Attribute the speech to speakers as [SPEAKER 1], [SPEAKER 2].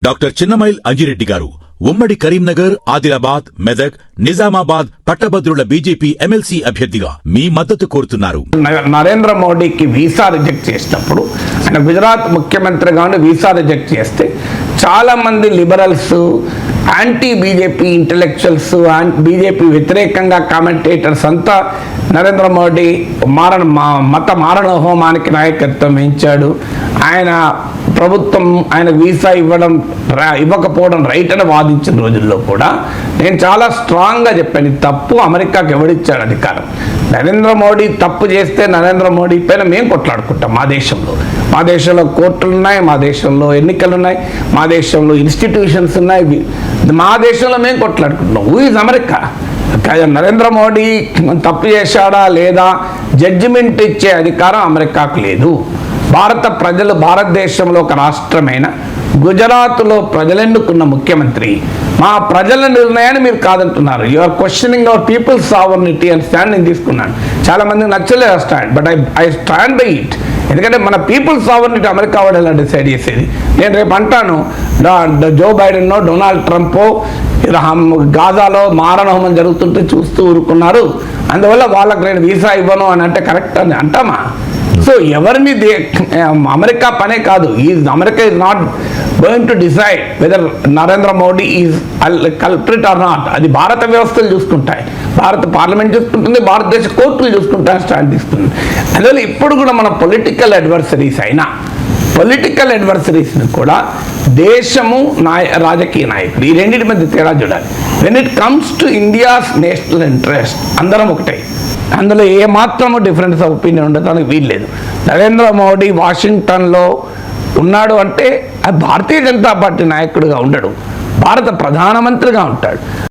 [SPEAKER 1] Doctor Chinnamail Anji Reddy గారు ఉమ్మడి కరీంనగర్, ఆదిలాబాద్, మెదక్, నిజామాబాద్ పట్టభద్రుల బీజేపీ ఎమ్మెల్సీ అభ్యర్థిగా మీ మద్దతు కోరుతున్నారు.
[SPEAKER 2] నరేంద్ర మోడీకి వీసా రిజెక్ట్ చేసినప్పుడు ఆయన గుజరాత్ ముఖ్యమంత్రిగా ఉండి వీసా రిజెక్ట్ చేస్తే చాలా మంది liberals, anti BJP intellectuals, BJP వ్యతిరేకంగా కామెంటేటర్స్ అంతా నరేంద్ర మోడీ మత మారణ హోమానికి నాయకత్వం వహించాడు. ఆయన ప్రభుత్వం ఆయన వీసా ఇవ్వకపోవడం రైట్ అని వాదించిన రోజుల్లో కూడా నేను చాలా స్ట్రాంగ్గా చెప్పాను, తప్పు అమెరికాకి ఎవడిచ్చాడు అధికారం. నరేంద్ర మోడీ తప్పు చేస్తే నరేంద్ర మోడీ పైన మేము కొట్లాడుకుంటాం. మా దేశంలో కోర్టులు ఉన్నాయి, మా దేశంలో ఎన్నికలు ఉన్నాయి, మా దేశంలో ఇన్స్టిట్యూషన్స్ ఉన్నాయి, మా దేశంలో మేము కొట్లాడుకుంటున్నాం. Who is America? Narendra Modi తప్పు చేశాడా లేదా జడ్జిమెంట్ ఇచ్చే అధికారం అమెరికాకు లేదు. భారతదేశంలో ఒక రాష్ట్రమైన గుజరాత్లో ప్రజలెన్నుకున్న ముఖ్యమంత్రి మా ప్రజల నిర్ణయాన్ని మీరు కాదంటున్నారు. You are questioning our people's sovereignty అని స్టాండ్ నేను తీసుకున్నాను. చాలా మందికి నచ్చలేదు ఆ stand, but I stand by it. ఎందుకంటే మన పీపుల్స్ సావర్నిటీ అమెరికా వాడు ఎలా డిసైడ్ చేసేది? నేను రేపు అంటాను జో బైడెన్నో డొనాల్డ్ ట్రంపో గాజాలో మారణహోమం జరుగుతుంటే చూస్తూ ఊరుకున్నారు, అందువల్ల వాళ్ళకి నేను వీసా ఇవ్వను అని అంటే కరెక్ట్ అని అంటామా? సో ఎవరిని అమెరికా పనే కాదు. America is not going to decide whether Narendra Modi is culprit or not. అది భారత వ్యవస్థలు చూసుకుంటాయి, భారత పార్లమెంట్ చూసుకుంటుంది, భారతదేశ కోర్టులు చూసుకుంటాయి, స్టాండ్ తీసుకుంటుంది. అందువల్ల ఇప్పుడు కూడా మన పొలిటికల్ అడ్వర్సరీస్ని కూడా దేశము రాజకీయ నాయకులు ఈ రెండింటి మధ్య తేడా చూడాలి. When it comes to India's national interest అందరం ఒకటే, అందులో ఏమాత్రము డిఫరెన్స్ ఆఫ్ ఒపీనియన్ ఉండడానికి వీల్లేదు. నరేంద్ర మోడీ వాషింగ్టన్లో ఉన్నాడు అంటే భారతీయ జనతా పార్టీ నాయకుడిగా ఉండడు, భారత ప్రధానమంత్రిగా ఉంటాడు.